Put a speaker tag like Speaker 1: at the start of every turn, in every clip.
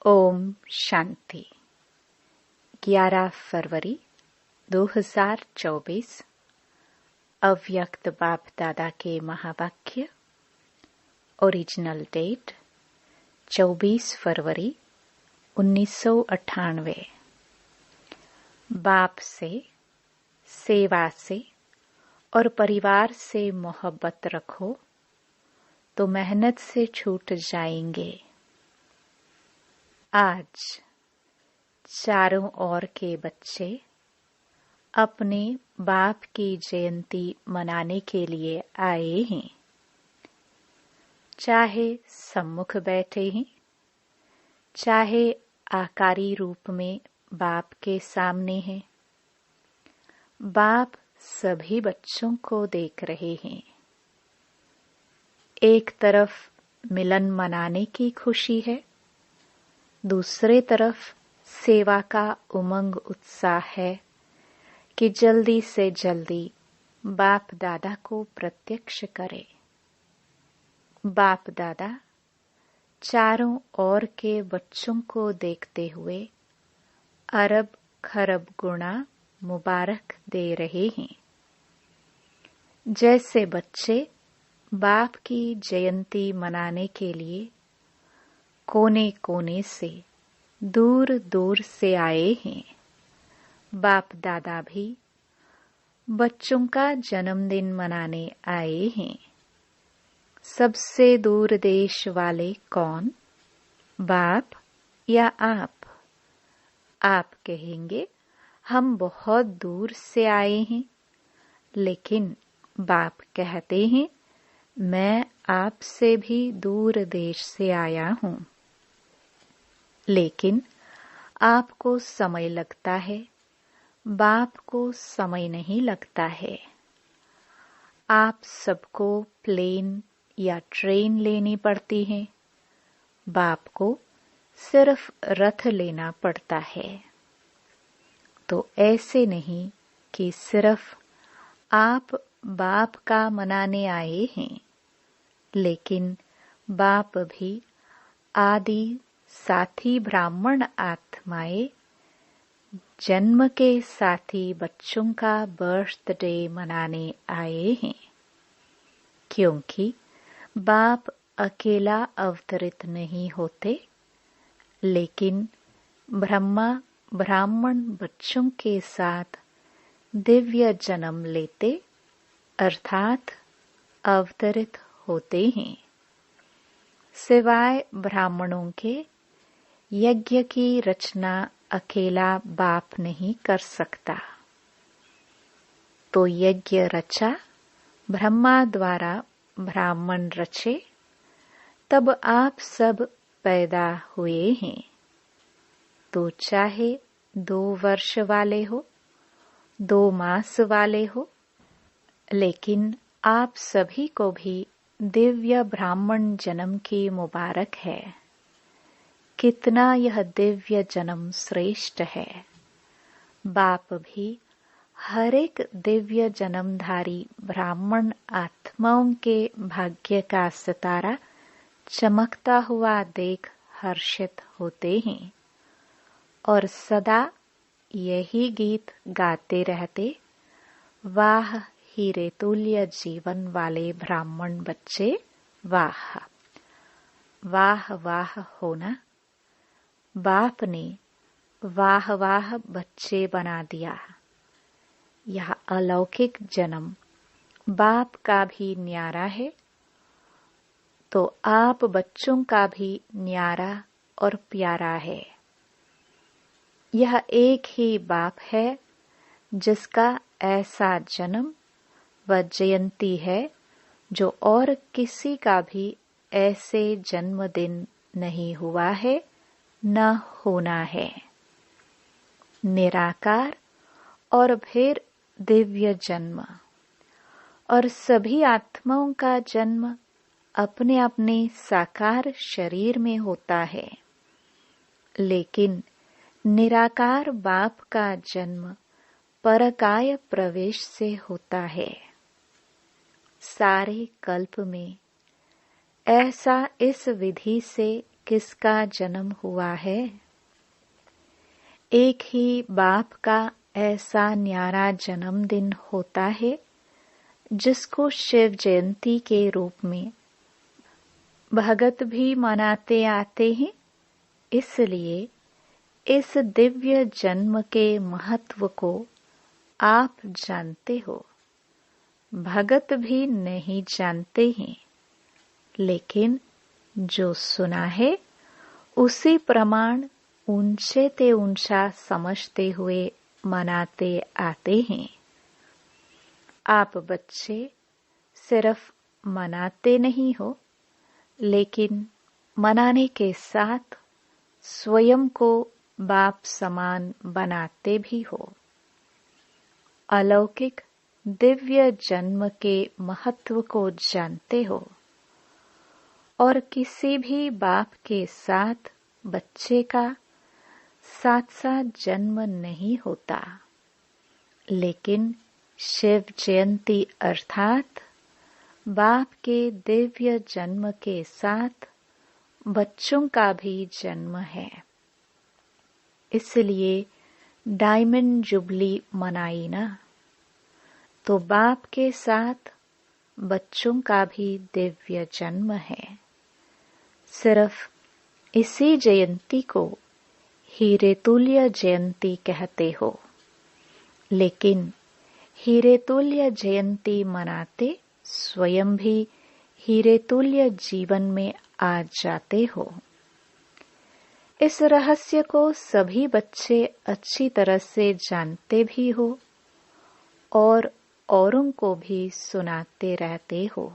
Speaker 1: ओम शांति। 11 फरवरी 2024 अव्यक्त बाप दादा के महावाक्य। ओरिजिनल डेट 24 फरवरी 1998। बाप से, सेवा से और परिवार से मोहब्बत रखो तो मेहनत से छूट जाएंगे। आज चारों ओर के बच्चे अपने बाप की जयंती मनाने के लिए आए हैं। चाहे सम्मुख बैठे हैं, चाहे आकारी रूप में बाप के सामने हैं, बाप सभी बच्चों को देख रहे हैं। एक तरफ मिलन मनाने की खुशी है, दूसरे तरफ सेवा का उमंग उत्साह है कि जल्दी से जल्दी बाप दादा को प्रत्यक्ष करे। बाप दादा चारों ओर के बच्चों को देखते हुए अरब खरब गुणा मुबारक दे रहे हैं। जैसे बच्चे बाप की जयंती मनाने के लिए कोने कोने से, दूर दूर से आए हैं, बाप दादा भी बच्चों का जन्मदिन मनाने आए हैं। सबसे दूर देश वाले कौन, बाप या आप? आप कहेंगे हम बहुत दूर से आए हैं, लेकिन बाप कहते हैं मैं आपसे भी दूर देश से आया हूं। लेकिन आपको समय लगता है, बाप को समय नहीं लगता है। आप सबको प्लेन या ट्रेन लेनी पड़ती है, बाप को सिर्फ रथ लेना पड़ता है। तो ऐसे नहीं कि सिर्फ आप बाप का मनाने आए हैं, लेकिन बाप भी आदि साथी ब्राह्मण आत्माएं जन्म के साथी बच्चों का बर्थडे मनाने आए हैं, क्योंकि बाप अकेला अवतरित नहीं होते, लेकिन ब्रह्मा ब्राह्मण बच्चों के साथ दिव्य जन्म लेते अर्थात अवतरित होते हैं। सिवाय ब्राह्मणों के यज्ञ की रचना अकेला बाप नहीं कर सकता। तो यज्ञ रचा, ब्रह्मा द्वारा ब्राह्मण रचे, तब आप सब पैदा हुए हैं। तो चाहे 2 वर्ष वाले हो, 2 मास वाले हो, लेकिन आप सभी को भी दिव्य ब्राह्मण जन्म की मुबारक है। कितना यह दिव्य जन्म श्रेष्ठ है। बाप भी हर एक दिव्य जन्मधारी ब्राह्मण आत्माओं के भाग्य का सितारा चमकता हुआ देख हर्षित होते हैं और सदा यही गीत गाते रहते, वाह हीरे तुल्य जीवन वाले ब्राह्मण बच्चे, वाह वाह वाह होना। बाप ने वाह वाह बच्चे बना दिया। यह अलौकिक जन्म बाप का भी न्यारा है, तो आप बच्चों का भी न्यारा और प्यारा है। यह एक ही बाप है जिसका ऐसा जन्म व जयंती है जो और किसी का भी ऐसे जन्मदिन नहीं हुआ है, न होना है। निराकार और फिर दिव्य जन्म, और सभी आत्माओं का जन्म अपने अपने साकार शरीर में होता है, लेकिन निराकार बाप का जन्म परकाय प्रवेश से होता है। सारे कल्प में ऐसा इस विधि से किसका जन्म हुआ है। एक ही बाप का ऐसा न्यारा जन्मदिन होता है जिसको शिव जयंती के रूप में भगत भी मनाते आते हैं। इसलिए इस दिव्य जन्म के महत्व को आप जानते हो, भगत भी नहीं जानते हैं, लेकिन जो सुना है उसी प्रमाण ऊंचे ते ऊंचा समझते हुए मनाते आते हैं। आप बच्चे सिर्फ मनाते नहीं हो, लेकिन मनाने के साथ स्वयं को बाप समान बनाते भी हो। अलौकिक दिव्य जन्म के महत्व को जानते हो और किसी भी बाप के साथ बच्चे का साथ साथ जन्म नहीं होता, लेकिन शिव जयंती अर्थात बाप के दिव्य जन्म के साथ बच्चों का भी जन्म है। इसलिए डायमंड जुबली मनाई ना, तो बाप के साथ बच्चों का भी दिव्य जन्म है। सिर्फ इसी जयंती को हीरे तुल्य जयंती कहते हो, लेकिन हीरे तुल्य जयंती मनाते स्वयं भी हीरे तुल्य जीवन में आ जाते हो। इस रहस्य को सभी बच्चे अच्छी तरह से जानते भी हो और औरों को भी सुनाते रहते हो।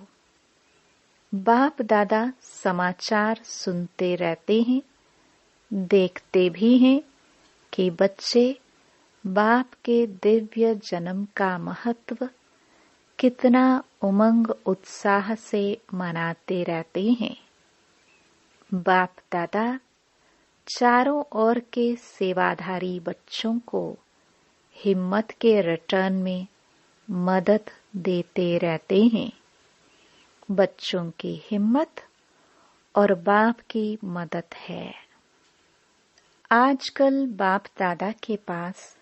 Speaker 1: बाप दादा समाचार सुनते रहते हैं, देखते भी हैं कि बच्चे बाप के दिव्य जन्म का महत्व कितना उमंग उत्साह से मनाते रहते हैं। बाप दादा चारों ओर के सेवाधारी बच्चों को हिम्मत के रिटर्न में मदद देते रहते हैं। बच्चों की हिम्मत और बाप की मदद है। आजकल बाप दादा के पास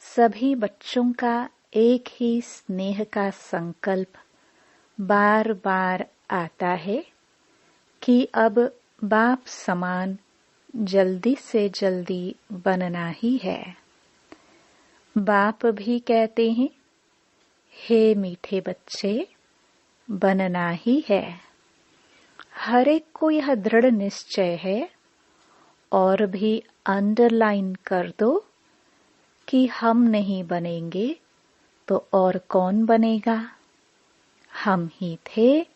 Speaker 1: सभी बच्चों का एक ही स्नेह का संकल्प बार बार आता है कि अब बाप समान जल्दी से जल्दी बनना ही है। बाप भी कहते हैं, हे मीठे बच्चे, बनना ही है। हर एक को यह दृढ़ निश्चय है और भी अंडरलाइन कर दो कि हम नहीं बनेंगे तो और कौन बनेगा। हम ही थे,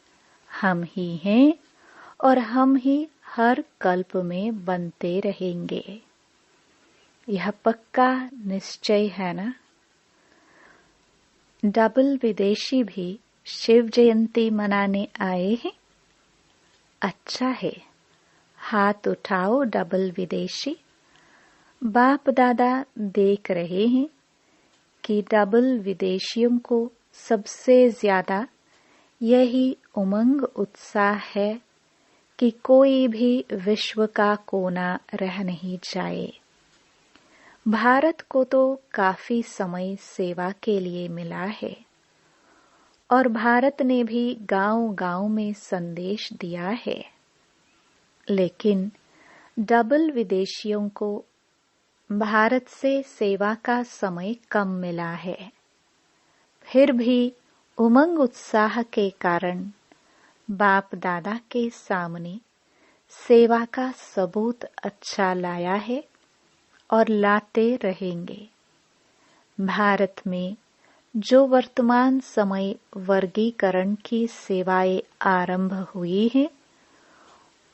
Speaker 1: हम ही हैं और हम ही हर कल्प में बनते रहेंगे। यह पक्का निश्चय है ना। डबल विदेशी भी शिव जयंती मनाने आए हैं। अच्छा है, हाथ उठाओ डबल विदेशी। बाप दादा देख रहे हैं कि डबल विदेशियों को सबसे ज्यादा यही उमंग उत्साह है कि कोई भी विश्व का कोना रह नहीं जाए। भारत को तो काफी समय सेवा के लिए मिला है और भारत ने भी गांव-गांव में संदेश दिया है, लेकिन डबल विदेशियों को भारत से सेवा का समय कम मिला है। फिर भी उमंग उत्साह के कारण बाप दादा के सामने सेवा का सबूत अच्छा लाया है और लाते रहेंगे। भारत में जो वर्तमान समय वर्गीकरण की सेवाएं आरंभ हुई हैं,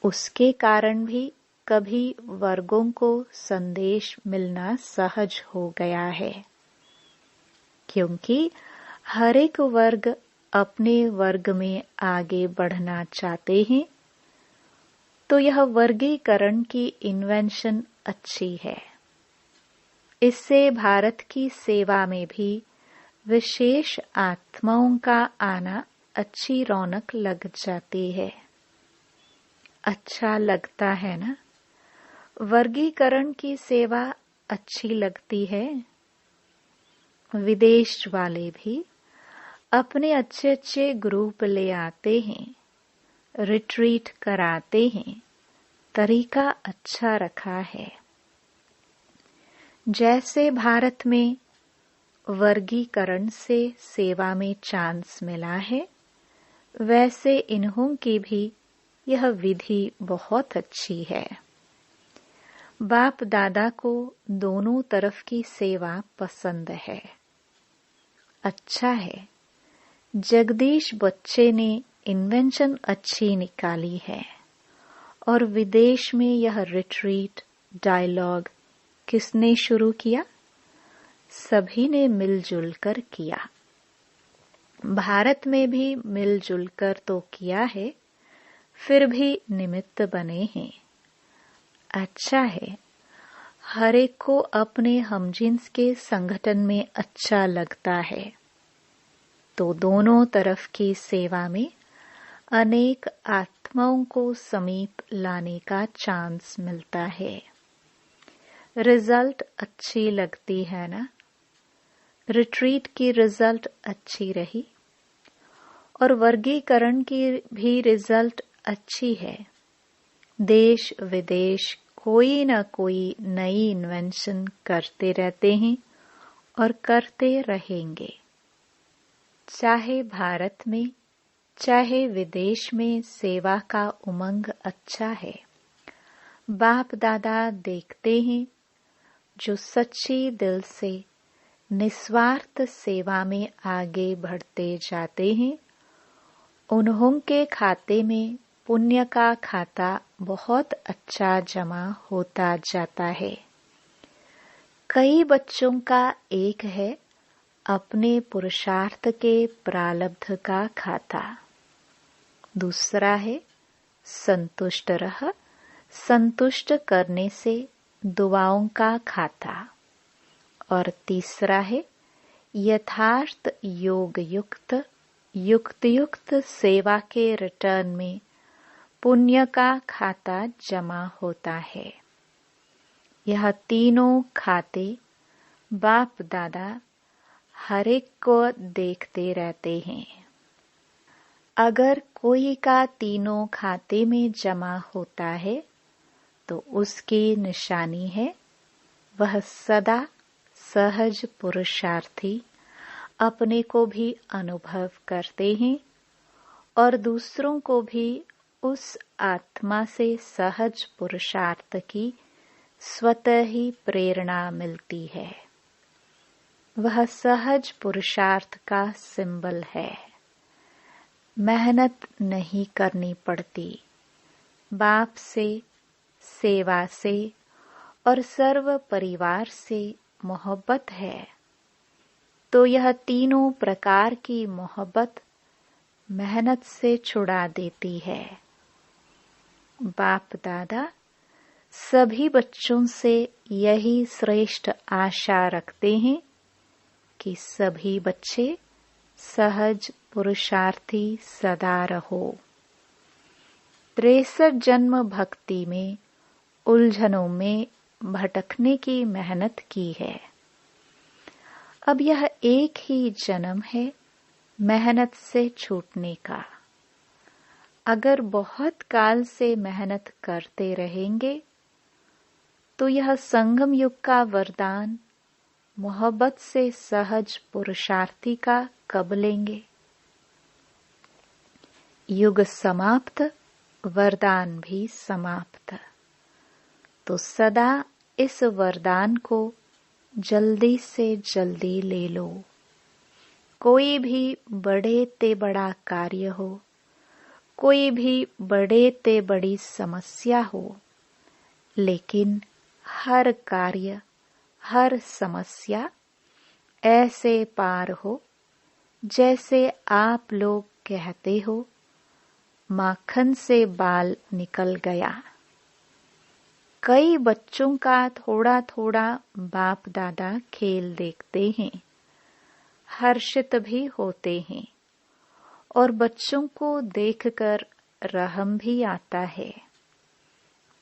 Speaker 1: उसके कारण भी कभी वर्गों को संदेश मिलना सहज हो गया है, क्योंकि हर एक वर्ग अपने वर्ग में आगे बढ़ना चाहते हैं। तो यह वर्गीकरण की इन्वेंशन अच्छी है। इससे भारत की सेवा में भी विशेष आत्माओं का आना अच्छी रौनक लग जाती है। अच्छा लगता है ना? वर्गीकरण की सेवा अच्छी लगती है। विदेश वाले भी अपने अच्छे अच्छे ग्रुप ले आते हैं, रिट्रीट कराते हैं। तरीका अच्छा रखा है। जैसे भारत में वर्गीकरण से सेवा में चांस मिला है, वैसे इन्हों की भी यह विधि बहुत अच्छी है। बाप दादा को दोनों तरफ की सेवा पसंद है। अच्छा है। जगदीश बच्चे ने इन्वेंशन अच्छी निकाली है। और विदेश में यह रिट्रीट डायलॉग किसने शुरू किया? सभी ने मिलजुल कर किया। भारत में भी मिलजुल कर तो किया है, फिर भी निमित्त बने हैं। अच्छा है। हर एक को अपने हमजिन्स के संगठन में अच्छा लगता है, तो दोनों तरफ की सेवा में अनेक आत्माओं को समीप लाने का चांस मिलता है। रिजल्ट अच्छी लगती है ना? रिट्रीट की रिजल्ट अच्छी रही और वर्गीकरण की भी रिजल्ट अच्छी है। देश विदेश कोई न कोई नई इन्वेंशन करते रहते हैं और करते रहेंगे। चाहे भारत में चाहे विदेश में सेवा का उमंग अच्छा है। बाप दादा देखते हैं जो सच्ची दिल से निस्वार्थ सेवा में आगे बढ़ते जाते हैं, उन्हों के खाते में पुण्य का खाता बहुत अच्छा जमा होता जाता है। कई बच्चों का एक है अपने पुरुषार्थ के प्रारब्ध का खाता, दूसरा है संतुष्ट रह संतुष्ट करने से दुआओं का खाता, और तीसरा है यथार्थ योग युक्त युक्त सेवा के रिटर्न में पुण्य का खाता जमा होता है। यह तीनों खाते बाप दादा हर एक को देखते रहते हैं। अगर कोई का तीनों खाते में जमा होता है तो उसकी निशानी है वह सदा सहज पुरुषार्थी अपने को भी अनुभव करते हैं और दूसरों को भी उस आत्मा से सहज पुरुषार्थ की स्वतः ही प्रेरणा मिलती है। वह सहज पुरुषार्थ का सिंबल है। मेहनत नहीं करनी पड़ती। बाप से, सेवा से और सर्व परिवार से मोहब्बत है, तो यह तीनों प्रकार की मोहब्बत मेहनत से छुड़ा देती है। बाप दादा सभी बच्चों से यही श्रेष्ठ आशा रखते हैं कि सभी बच्चे सहज पुरुषार्थी सदा रहो। 63 जन्म भक्ति में उलझनों में भटकने की मेहनत की है। अब यह एक ही जन्म है मेहनत से छूटने का। अगर बहुत काल से मेहनत करते रहेंगे तो यह संगम युग का वरदान मोहब्बत से सहज पुरुषार्थी का कब लेंगे? युग समाप्त, वरदान भी समाप्त। तो सदा इस वरदान को जल्दी से जल्दी ले लो। कोई भी बड़े ते बड़ा कार्य हो, कोई भी बड़े ते बड़ी समस्या हो, लेकिन हर कार्य हर समस्या ऐसे पार हो जैसे आप लोग कहते हो माखन से बाल निकल गया। कई बच्चों का थोड़ा थोड़ा बाप दादा खेल देखते हैं, हर्षित भी होते हैं और बच्चों को देखकर रहम भी आता है।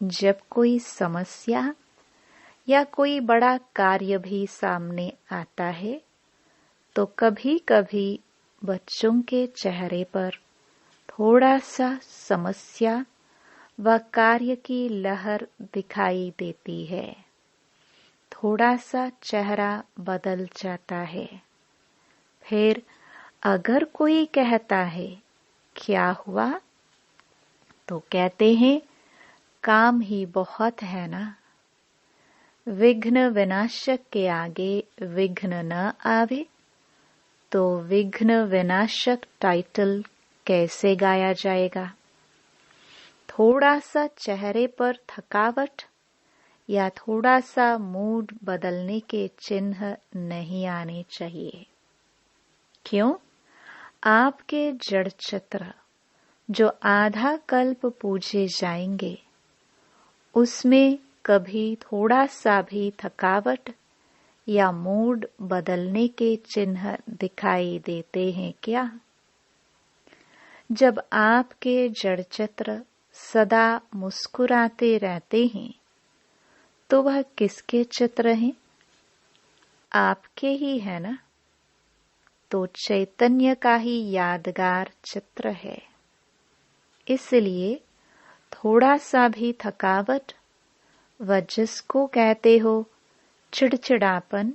Speaker 1: जब कोई समस्या या कोई बड़ा कार्य भी सामने आता है तो कभी कभी बच्चों के चेहरे पर थोड़ा सा समस्या व कार्य की लहर दिखाई देती है। थोड़ा सा चेहरा बदल जाता है। फिर अगर कोई कहता है क्या हुआ, तो कहते हैं काम ही बहुत है ना। विघ्न विनाशक के आगे विघ्न न आवे तो विघ्न विनाशक टाइटल कैसे गाया जाएगा। थोड़ा सा चेहरे पर थकावट या थोड़ा सा मूड बदलने के चिन्ह नहीं आने चाहिए। क्यों? आपके जड़ चित्र जो आधा कल्प पूजे जाएंगे, उसमें कभी थोड़ा सा भी थकावट या मूड बदलने के चिन्ह दिखाई देते हैं क्या? जब आपके जड़ चित्र सदा मुस्कुराते रहते हैं तो वह किसके चित्र हैं? आपके ही है ना। तो चैतन्य का ही यादगार चित्र है। इसलिए थोड़ा सा भी थकावट व जिसको कहते हो चिड़चिड़ापन,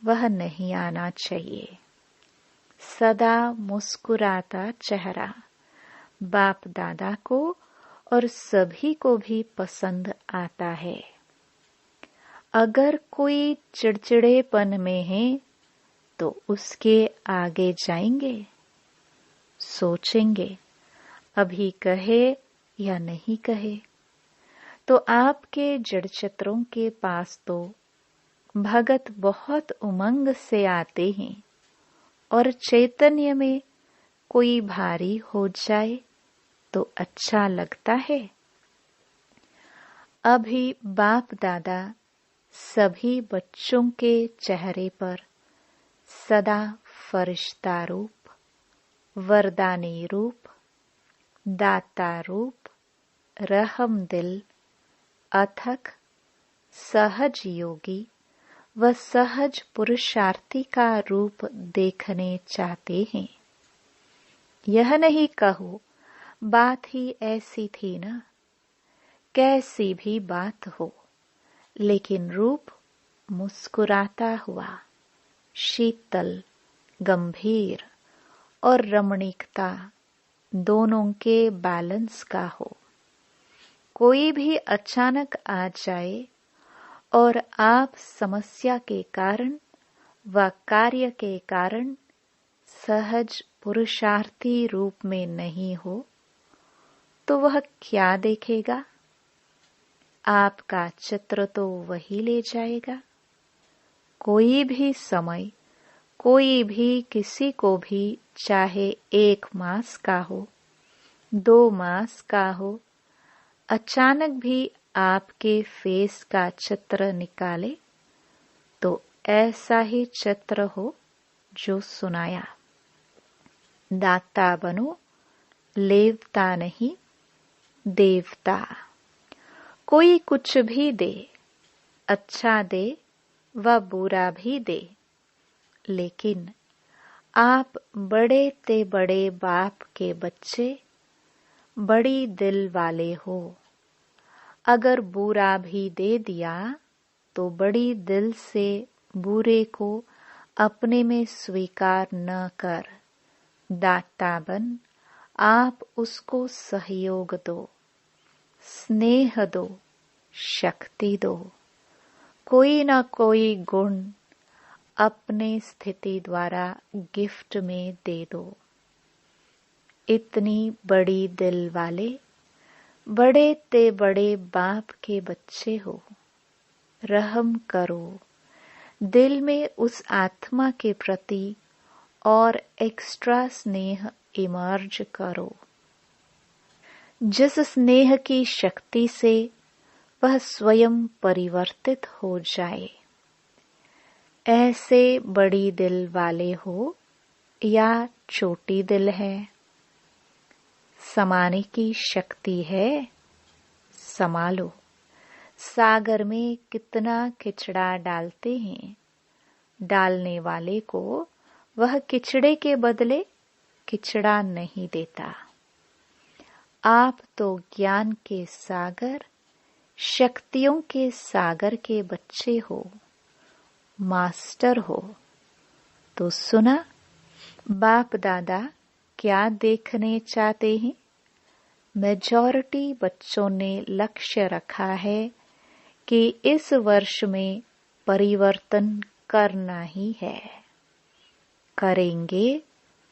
Speaker 1: वह नहीं आना चाहिए। सदा मुस्कुराता चेहरा बाप दादा को और सभी को भी पसंद आता है। अगर कोई चिड़चिड़ेपन में है तो उसके आगे जाएंगे, सोचेंगे अभी कहे या नहीं कहे। तो आपके जड़ चित्रों के पास तो भगत बहुत उमंग से आते हैं और चैतन्य में कोई भारी हो जाए तो अच्छा लगता है। अभी बाप दादा सभी बच्चों के चेहरे पर सदा फरिश्ता रूप, वरदानी रूप, दाता रूप, रहम दिल, अथक, सहज योगी व सहज पुरुषार्थी का रूप देखने चाहते हैं। यह नहीं कहो बात ही ऐसी थी ना। कैसी भी बात हो, लेकिन रूप मुस्कुराता हुआ, शीतल, गंभीर और रमणीकता दोनों के बैलेंस का हो। कोई भी अचानक आ जाए और आप समस्या के कारण व कार्य के कारण सहज पुरुषार्थी रूप में नहीं हो, तो वह क्या देखेगा? आपका चित्र तो वही ले जाएगा। कोई भी समय, कोई भी किसी को भी, चाहे 1 मास का हो, 2 मास का हो, अचानक भी आपके फेस का चित्र निकाले तो ऐसा ही चित्र हो जो सुनाया। दाता बनो, लेवता नहीं, देवता। कोई कुछ भी दे, अच्छा दे व बुरा भी दे, लेकिन आप बड़े ते बड़े बाप के बच्चे, बड़ी दिल वाले हो। अगर बुरा भी दे दिया तो बड़ी दिल से बुरे को अपने में स्वीकार न कर, दाता बन आप उसको सहयोग दो, स्नेह दो, शक्ति दो। कोई न कोई गुण अपने स्थिति द्वारा गिफ्ट में दे दो। इतनी बड़ी दिल वाले, बड़े ते बड़े बाप के बच्चे हो, रहम करो। दिल में उस आत्मा के प्रति और एक्स्ट्रा स्नेह इमर्ज करो, जिस स्नेह की शक्ति से वह स्वयं परिवर्तित हो जाए। ऐसे बड़ी दिल वाले हो या छोटी दिल है, समाने की शक्ति है, संभालो। सागर में कितना किचड़ा डालते हैं, डालने वाले को वह किचड़े के बदले किचड़ा नहीं देता। आप तो ज्ञान के सागर, शक्तियों के सागर के बच्चे हो, मास्टर हो। तो सुना बाप दादा क्या देखने चाहते हैं? मेजॉरिटी बच्चों ने लक्ष्य रखा है कि इस वर्ष में परिवर्तन करना ही है। करेंगे,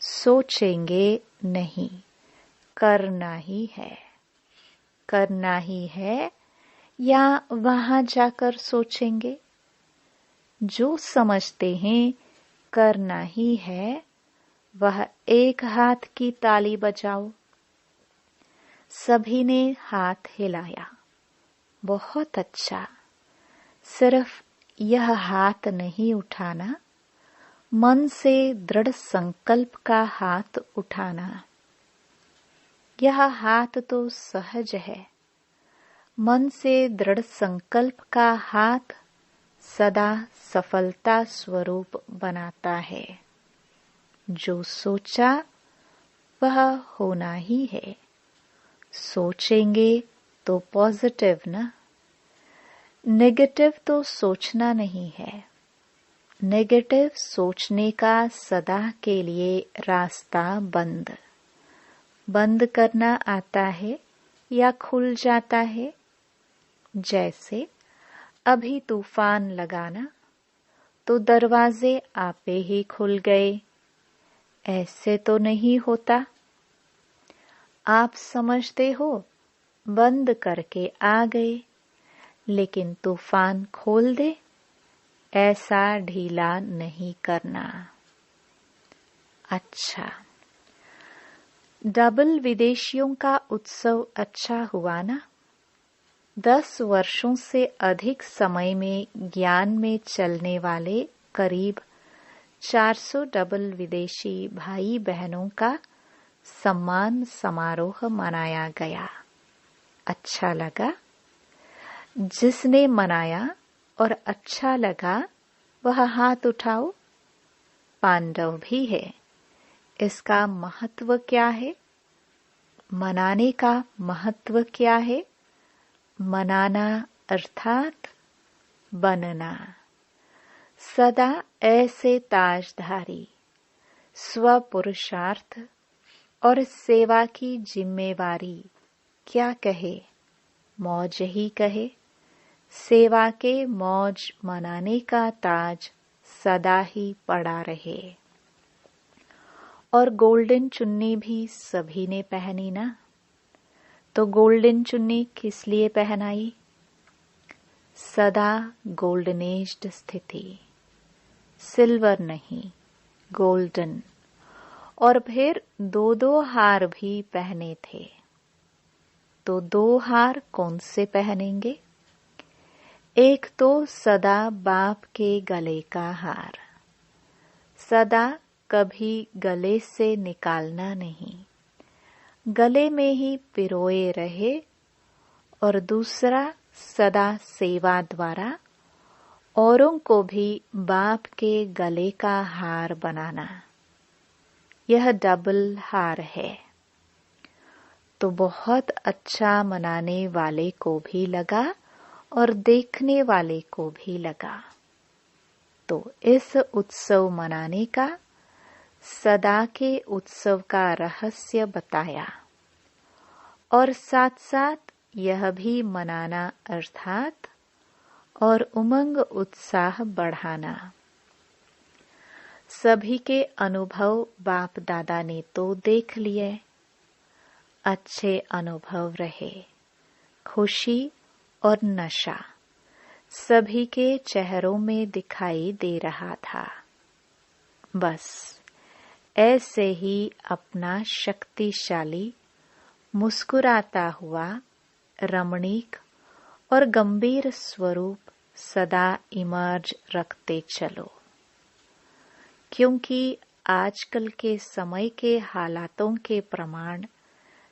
Speaker 1: सोचेंगे नहीं, करना ही है। करना ही है या वहां जाकर सोचेंगे? जो समझते हैं करना ही है, वह एक हाथ की ताली बजाओ। सभी ने हाथ हिलाया। बहुत अच्छा। सिर्फ यह हाथ नहीं उठाना, मन से दृढ़ संकल्प का हाथ उठाना। यह हाथ तो सहज है। मन से दृढ़ संकल्प का हाथ सदा सफलता स्वरूप बनाता है। जो सोचा वह होना ही है। सोचेंगे तो पॉजिटिव ना, नेगेटिव तो सोचना नहीं है। नेगेटिव सोचने का सदा के लिए रास्ता बंद। बंद करना आता है या खुल जाता है? जैसे अभी तूफान लगाना तो दरवाजे आपे ही खुल गए, ऐसे तो नहीं होता। आप समझते हो बंद करके आ गए, लेकिन तूफान खोल दे, ऐसा ढीला नहीं करना। अच्छा, डबल विदेशियों का उत्सव अच्छा हुआ ना? 10 वर्षों से अधिक समय में ज्ञान में चलने वाले करीब 400 डबल विदेशी भाई बहनों का सम्मान समारोह मनाया गया। अच्छा लगा? जिसने मनाया और अच्छा लगा वह हाथ उठाओ। पांडव भी है। इसका महत्व क्या है? मनाने का महत्व क्या है? मनाना अर्थात बनना। सदा ऐसे ताजधारी, स्वपुरुषार्थ और सेवा की जिम्मेवारी क्या कहे? मौज ही कहे। सेवा के मौज मनाने का ताज सदा ही पड़ा रहे। और गोल्डन चुन्नी भी सभी ने पहनी ना? तो गोल्डन चुन्नी किस लिए पहनाई? सदा गोल्डनेज्ड स्थिति, सिल्वर नहीं, गोल्डन। और फिर 2-2 हार भी पहने थे। तो 2 हार कौन से पहनेंगे? एक तो सदा बाप के गले का हार, सदा कभी गले से निकालना नहीं, गले में ही पिरोए रहे। और दूसरा सदा सेवा द्वारा औरों को भी बाप के गले का हार बनाना। यह डबल हार है। तो बहुत अच्छा मनाने वाले को भी लगा और देखने वाले को भी लगा। तो इस उत्सव मनाने का, सदा के उत्सव का रहस्य बताया। और साथ साथ यह भी मनाना अर्थात और उमंग उत्साह बढ़ाना। सभी के अनुभव बाप दादा ने तो देख लिए। अच्छे अनुभव रहे। खुशी और नशा सभी के चेहरों में दिखाई दे रहा था। बस ऐसे ही अपना शक्तिशाली, मुस्कुराता हुआ, रमणीक और गंभीर स्वरूप सदा इमर्ज रखते चलो। क्योंकि आजकल के समय के हालातों के प्रमाण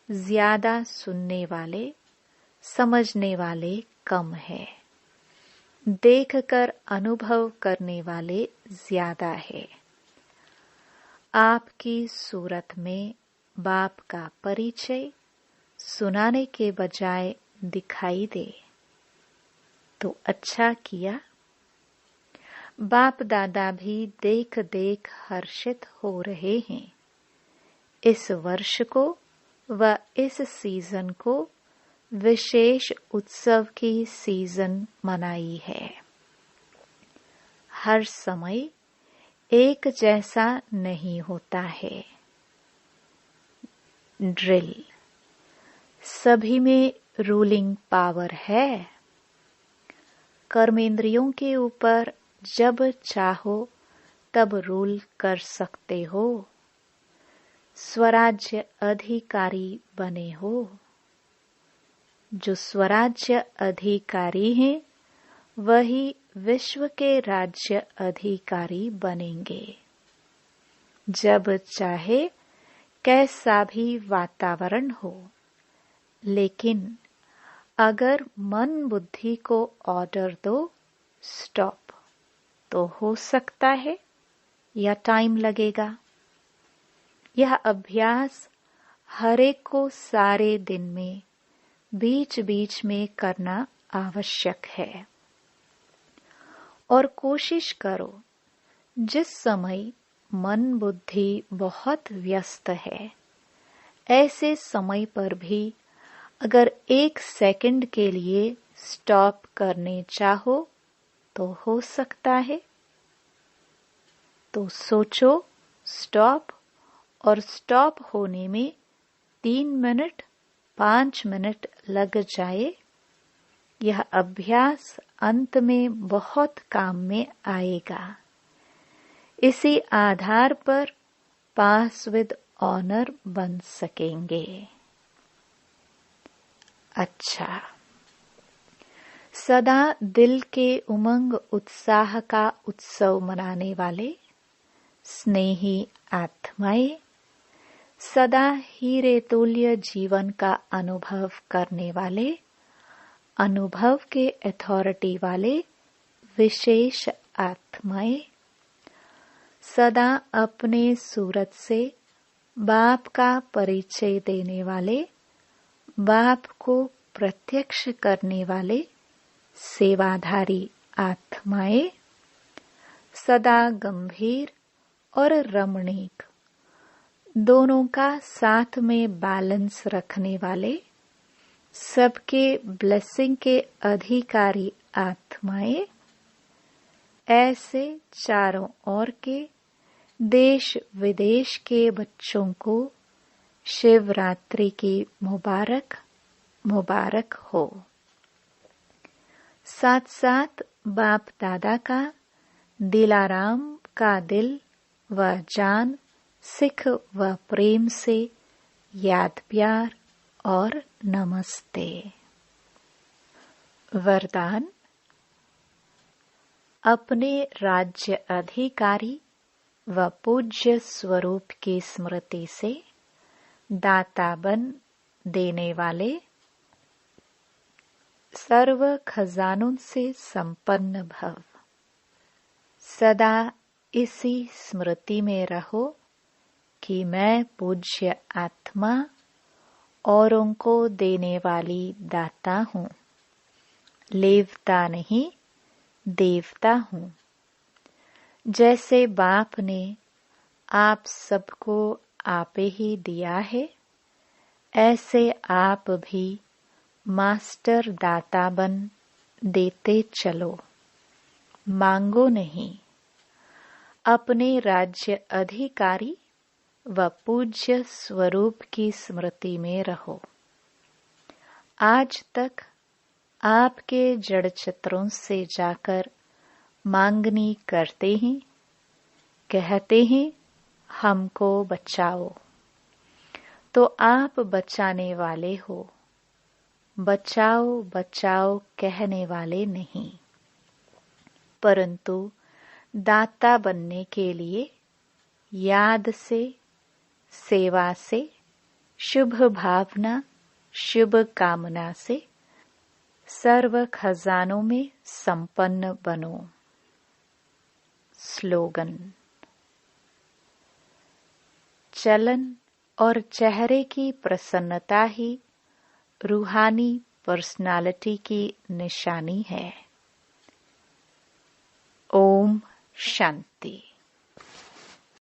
Speaker 1: ज्यादा सुनने वाले समझने वाले कम है, देखकर अनुभव करने वाले ज्यादा है। आपकी सूरत में बाप का परिचय सुनाने के बजाय दिखाई दे तो अच्छा किया। बाप दादा भी देख देख हर्षित हो रहे हैं। इस वर्ष को व इस सीजन को विशेष उत्सव की सीजन मनाई है। हर समय एक जैसा नहीं होता है। ड्रिल, सभी में रूलिंग पावर है। कर्मेंद्रियों के ऊपर जब चाहो तब रूल कर सकते हो। स्वराज्य अधिकारी बने हो। जो स्वराज्य अधिकारी हैं वही विश्व के राज्य अधिकारी बनेंगे। जब चाहे कैसा भी वातावरण हो, लेकिन अगर मन बुद्धि को ऑर्डर दो स्टॉप, तो हो सकता है या टाइम लगेगा। यह अभ्यास हर एक को सारे दिन में बीच बीच में करना आवश्यक है। और कोशिश करो जिस समय मन बुद्धि बहुत व्यस्त है, ऐसे समय पर भी अगर 1 सेकंड के लिए स्टॉप करने चाहो तो हो सकता है। तो सोचो स्टॉप, और स्टॉप होने में 3 मिनट 5 मिनट लग जाए, यह अभ्यास अंत में बहुत काम में आएगा। इसी आधार पर पास विद ऑनर बन सकेंगे। अच्छा, सदा दिल के उमंग उत्साह का उत्सव मनाने वाले स्नेही आत्माएं, सदा हीरे तुल्य जीवन का अनुभव करने वाले, अनुभव के अथॉरिटी वाले विशेष आत्माएं, सदा अपने सूरत से बाप का परिचय देने वाले, बाप को प्रत्यक्ष करने वाले सेवाधारी आत्माएं, सदा गंभीर और रमणीक दोनों का साथ में बैलेंस रखने वाले, सबके ब्लेसिंग के अधिकारी आत्माएं, ऐसे चारों ओर के देश विदेश के बच्चों को शिवरात्रि की मुबारक मुबारक हो। साथ साथ बाप दादा का दिलाराम का दिल व जान सिख व प्रेम से याद प्यार और नमस्ते। वरदान, अपने राज्य अधिकारी व पूज्य स्वरूप की स्मृति से दाता बन देने वाले, सर्व खजानों से संपन्न भव। सदा इसी स्मृति में रहो कि मैं पूज्य आत्मा औरों को देने वाली दाता हूँ, लेवता नहीं देवता हूँ। जैसे बाप ने आप सबको आपे ही दिया है, ऐसे आप भी मास्टर दाता बन देते चलो, मांगो नहीं। अपने राज्य अधिकारी व पूज्य स्वरूप की स्मृति में रहो। आज तक आपके जड़ चित्रों से जाकर मांगनी करते हैं, कहते हैं हमको बचाओ, तो आप बचाने वाले हो, बचाओ बचाओ कहने वाले नहीं। परंतु दाता बनने के लिए याद से, सेवा से, शुभ भावना, शुभ कामना से सर्व खजानों में संपन्न बनो। स्लोगन। चलन और चेहरे की प्रसन्नता ही रूहानी पर्सनालिटी की निशानी है। ओम शांति।